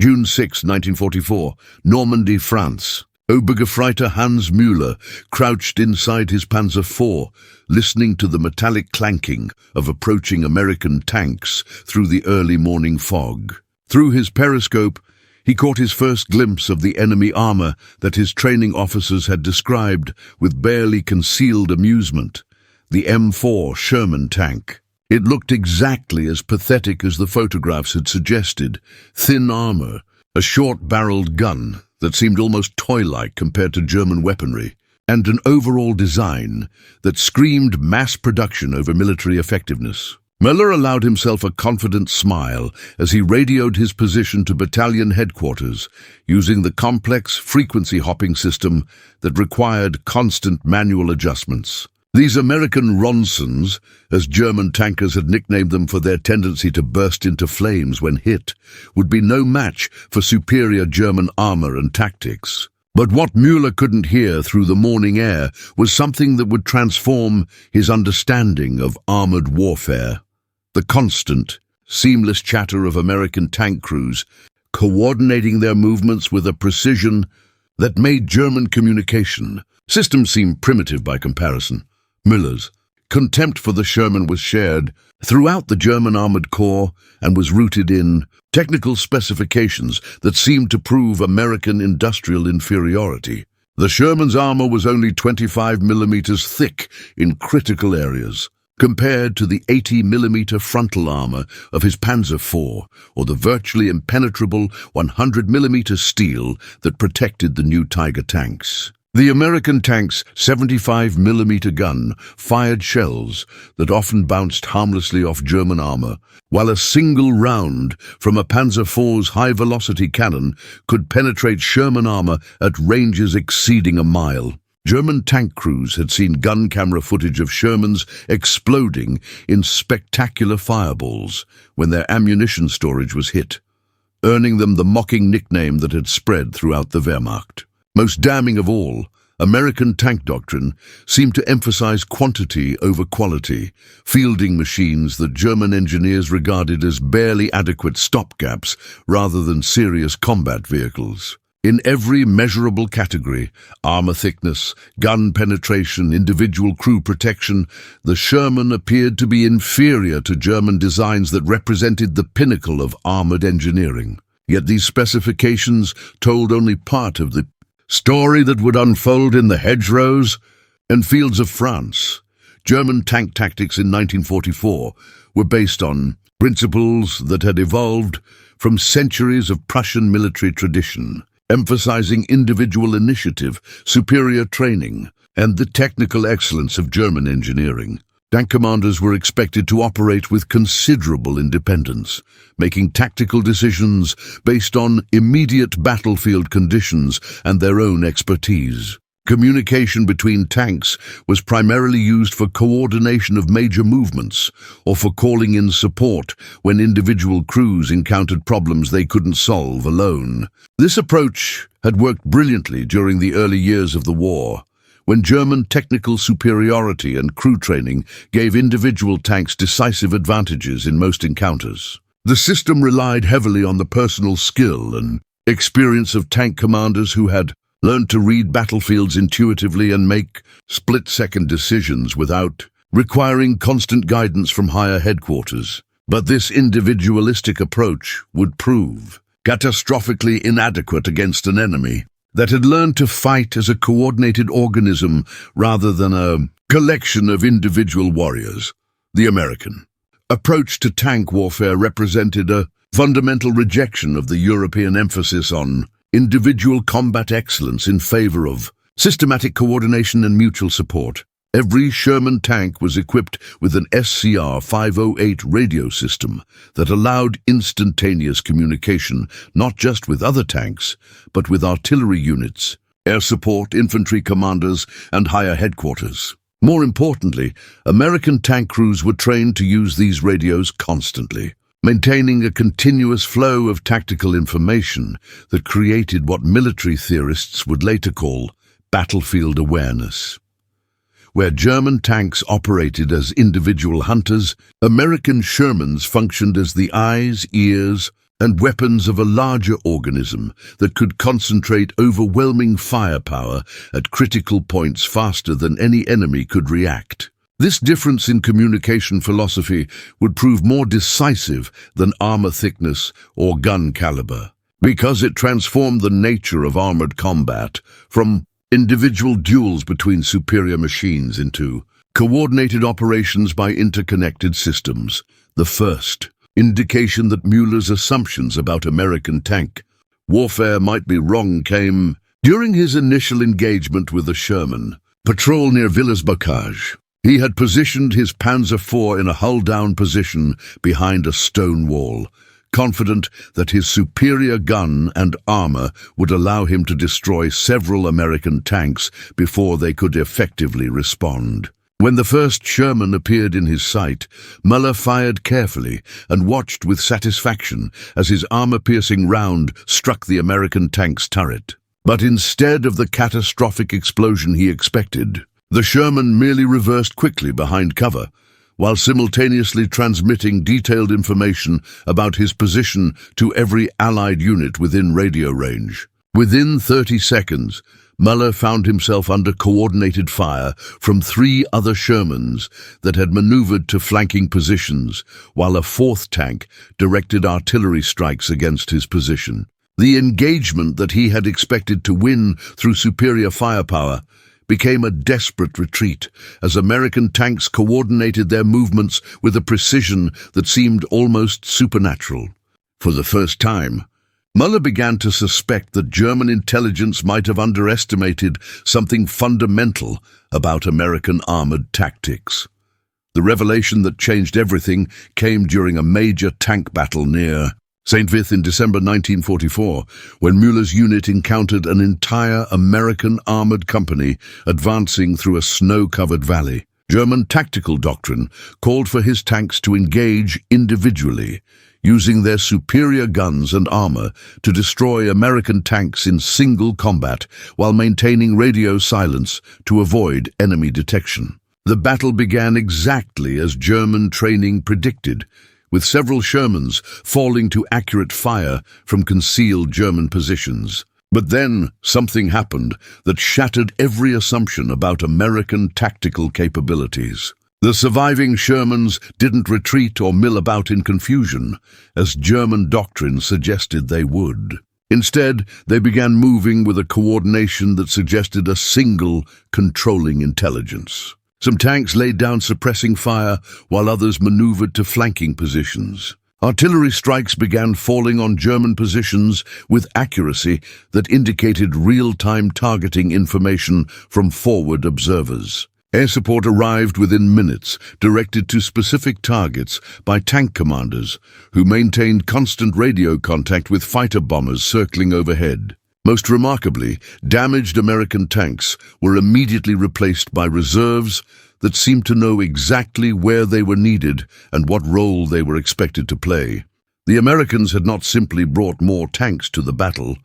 June 6, 1944, Normandy, France. Obergefreiter Hans Mueller crouched inside his Panzer IV, listening to the metallic clanking of approaching American tanks through the early morning fog. Through his periscope, he caught his first glimpse of the enemy armor that his training officers had described with barely concealed amusement, the M4 Sherman tank. It looked exactly as pathetic as the photographs had suggested: thin armor, a short-barreled gun that seemed almost toy-like compared to German weaponry, and an overall design that screamed mass production over military effectiveness. Mueller allowed himself a confident smile as he radioed his position to battalion headquarters, using the complex frequency-hopping system that required constant manual adjustments. These American Ronsons, as German tankers had nicknamed them for their tendency to burst into flames when hit, would be no match for superior German armor and tactics. But what Mueller couldn't hear through the morning air was something that would transform his understanding of armored warfare. The constant, seamless chatter of American tank crews, coordinating their movements with a precision that made German communication systems seem primitive by comparison. Mueller's contempt for the Sherman was shared throughout the German Armored Corps and was rooted in technical specifications that seemed to prove American industrial inferiority. The Sherman's armor was only 25 millimeters thick in critical areas, compared to the 80 millimeter frontal armor of his Panzer IV, or the virtually impenetrable 100 millimeter steel that protected the new Tiger tanks. The American tank's 75 millimeter gun fired shells that often bounced harmlessly off German armor, while a single round from a Panzer IV's high-velocity cannon could penetrate Sherman armor at ranges exceeding a mile. German tank crews had seen gun camera footage of Shermans exploding in spectacular fireballs when their ammunition storage was hit, earning them the mocking nickname that had spread throughout the Wehrmacht. Most damning of all, American tank doctrine seemed to emphasize quantity over quality, fielding machines that German engineers regarded as barely adequate stopgaps rather than serious combat vehicles. In every measurable category, armor thickness, gun penetration, individual crew protection, the Sherman appeared to be inferior to German designs that represented the pinnacle of armored engineering. Yet these specifications told only part of the story that would unfold in the hedgerows and fields of France. German tank tactics in 1944 were based on principles that had evolved from centuries of Prussian military tradition, emphasizing individual initiative, superior training, and the technical excellence of German engineering. Tank commanders were expected to operate with considerable independence, making tactical decisions based on immediate battlefield conditions and their own expertise. Communication between tanks was primarily used for coordination of major movements or for calling in support when individual crews encountered problems they couldn't solve alone. This approach had worked brilliantly during the early years of the war, when German technical superiority and crew training gave individual tanks decisive advantages in most encounters. The system relied heavily on the personal skill and experience of tank commanders who had learned to read battlefields intuitively and make split-second decisions without requiring constant guidance from higher headquarters. But this individualistic approach would prove catastrophically inadequate against an enemy that had learned to fight as a coordinated organism rather than a collection of individual warriors. The American approach to tank warfare represented a fundamental rejection of the European emphasis on individual combat excellence in favor of systematic coordination and mutual support. Every Sherman tank was equipped with an SCR 508 radio system that allowed instantaneous communication not just with other tanks, but with artillery units, air support, infantry commanders, and higher headquarters. More importantly, American tank crews were trained to use these radios constantly, maintaining a continuous flow of tactical information that created what military theorists would later call battlefield awareness. Where German tanks operated as individual hunters, American Shermans functioned as the eyes, ears, and weapons of a larger organism that could concentrate overwhelming firepower at critical points faster than any enemy could react. This difference in communication philosophy would prove more decisive than armor thickness or gun caliber, because it transformed the nature of armored combat from individual duels between superior machines into coordinated operations by interconnected systems. The first indication that Mueller's assumptions about American tank warfare might be wrong came during his initial engagement with the Sherman patrol near Villers-Bocage. He had positioned his Panzer IV in a hull-down position behind a stone wall, confident that his superior gun and armor would allow him to destroy several American tanks before they could effectively respond. When the first Sherman appeared in his sight, Mueller fired carefully and watched with satisfaction as his armor-piercing round struck the American tank's turret. But instead of the catastrophic explosion he expected, the Sherman merely reversed quickly behind cover, while simultaneously transmitting detailed information about his position to every Allied unit within radio range. Within 30 seconds, Mueller found himself under coordinated fire from 3 other Shermans that had maneuvered to flanking positions, while a 4th tank directed artillery strikes against his position. The engagement that he had expected to win through superior firepower became a desperate retreat as American tanks coordinated their movements with a precision that seemed almost supernatural. For the first time, Mueller began to suspect that German intelligence might have underestimated something fundamental about American armored tactics. The revelation that changed everything came during a major tank battle near St. Vith in December 1944, when Mueller's unit encountered an entire American armored company advancing through a snow-covered valley. German tactical doctrine called for his tanks to engage individually, using their superior guns and armor to destroy American tanks in single combat while maintaining radio silence to avoid enemy detection. The battle began exactly as German training predicted, with several Shermans falling to accurate fire from concealed German positions. But then something happened that shattered every assumption about American tactical capabilities. The surviving Shermans didn't retreat or mill about in confusion, as German doctrine suggested they would. Instead, they began moving with a coordination that suggested a single, controlling intelligence. Some tanks laid down suppressing fire, while others maneuvered to flanking positions. Artillery strikes began falling on German positions with accuracy that indicated real-time targeting information from forward observers. Air support arrived within minutes, directed to specific targets by tank commanders, who maintained constant radio contact with fighter bombers circling overhead. Most remarkably, damaged American tanks were immediately replaced by reserves that seemed to know exactly where they were needed and what role they were expected to play. The Americans had not simply brought more tanks to the battle.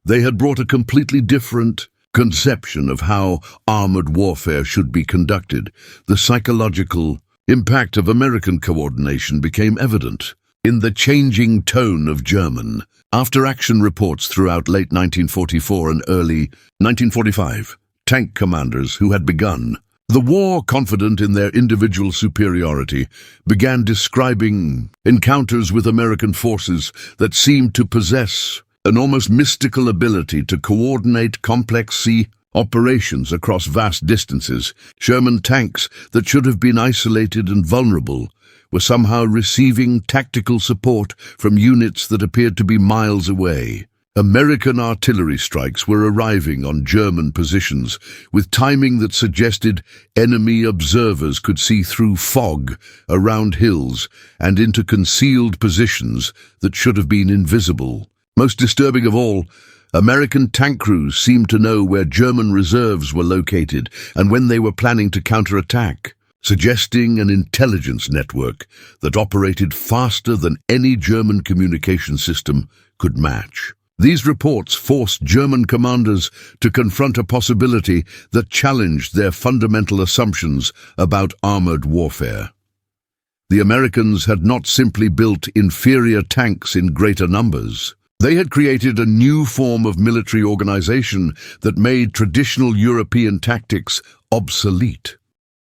They had brought a completely different conception of how armored warfare should be conducted. The psychological impact of American coordination became evident in the changing tone of German after-action reports throughout late 1944 and early 1945. Tank commanders who had begun the war confident in their individual superiority began describing encounters with American forces that seemed to possess an almost mystical ability to coordinate complex sea operations across vast distances. Sherman tanks that should have been isolated and vulnerable were somehow receiving tactical support from units that appeared to be miles away. American artillery strikes were arriving on German positions with timing that suggested enemy observers could see through fog around hills and into concealed positions that should have been invisible. Most disturbing of all, American tank crews seemed to know where German reserves were located and when they were planning to counterattack, suggesting an intelligence network that operated faster than any German communication system could match. These reports forced German commanders to confront a possibility that challenged their fundamental assumptions about armored warfare. The Americans had not simply built inferior tanks in greater numbers. They had created a new form of military organization that made traditional European tactics obsolete.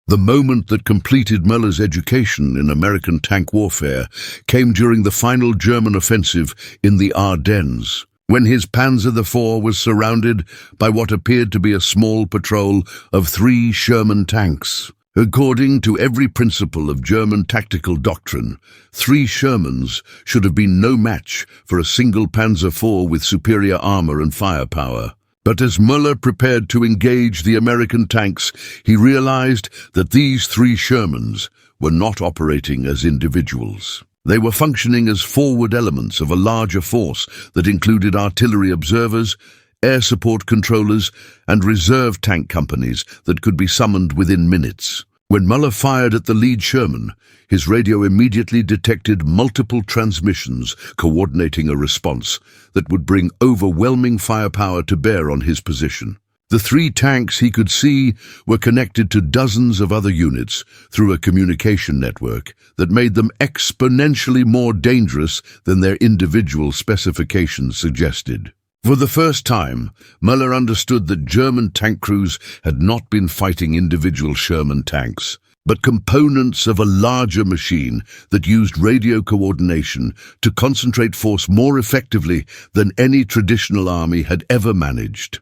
The moment that completed Mueller's education in American tank warfare came during the final German offensive in the Ardennes, when his Panzer IV was surrounded by what appeared to be a small patrol of 3 Sherman tanks. According to every principle of German tactical doctrine, 3 Shermans should have been no match for a single Panzer IV with superior armor and firepower. But as Mueller prepared to engage the American tanks, he realized that these 3 Shermans were not operating as individuals. They were functioning as forward elements of a larger force that included artillery observers, air support controllers, and reserve tank companies that could be summoned within minutes. When Mueller fired at the lead Sherman, his radio immediately detected multiple transmissions coordinating a response that would bring overwhelming firepower to bear on his position. The 3 tanks he could see were connected to dozens of other units through a communication network that made them exponentially more dangerous than their individual specifications suggested. For the first time, Mueller understood that German tank crews had not been fighting individual Sherman tanks, but components of a larger machine that used radio coordination to concentrate force more effectively than any traditional army had ever managed.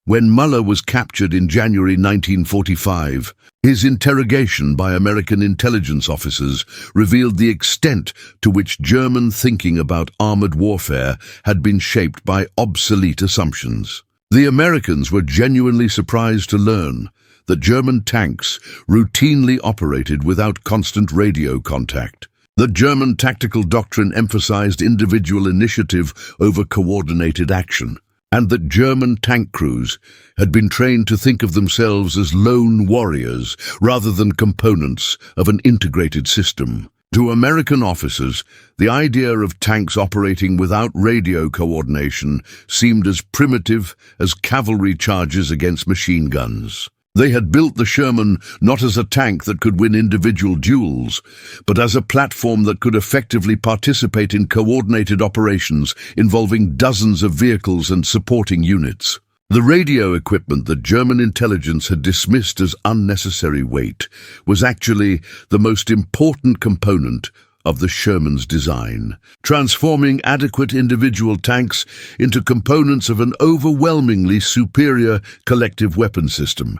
When Mueller was captured in January 1945, his interrogation by American intelligence officers revealed the extent to which German thinking about armored warfare had been shaped by obsolete assumptions. The Americans were genuinely surprised to learn that German tanks routinely operated without constant radio contact. The German tactical doctrine emphasized individual initiative over coordinated action, and that German tank crews had been trained to think of themselves as lone warriors rather than components of an integrated system. To American officers, the idea of tanks operating without radio coordination seemed as primitive as cavalry charges against machine guns. They had built the Sherman not as a tank that could win individual duels, but as a platform that could effectively participate in coordinated operations involving dozens of vehicles and supporting units. The radio equipment that German intelligence had dismissed as unnecessary weight was actually the most important component of the Sherman's design, transforming adequate individual tanks into components of an overwhelmingly superior collective weapon system.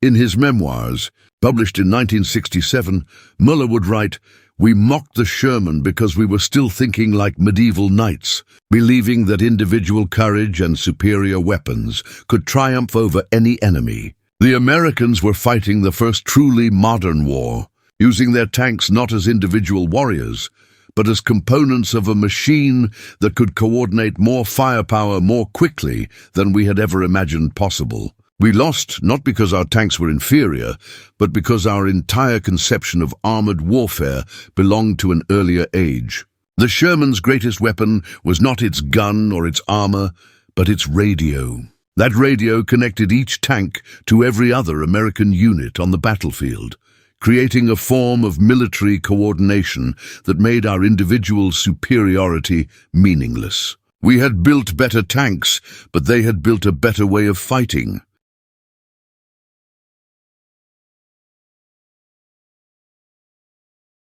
In his memoirs, published in 1967, Mueller would write, "We mocked the Sherman because we were still thinking like medieval knights, believing that individual courage and superior weapons could triumph over any enemy. The Americans were fighting the first truly modern war, using their tanks not as individual warriors, but as components of a machine that could coordinate more firepower more quickly than we had ever imagined possible. We lost not because our tanks were inferior, but because our entire conception of armored warfare belonged to an earlier age. The Sherman's greatest weapon was not its gun or its armor, but its radio. That radio connected each tank to every other American unit on the battlefield, creating a form of military coordination that made our individual superiority meaningless. We had built better tanks, but they had built a better way of fighting.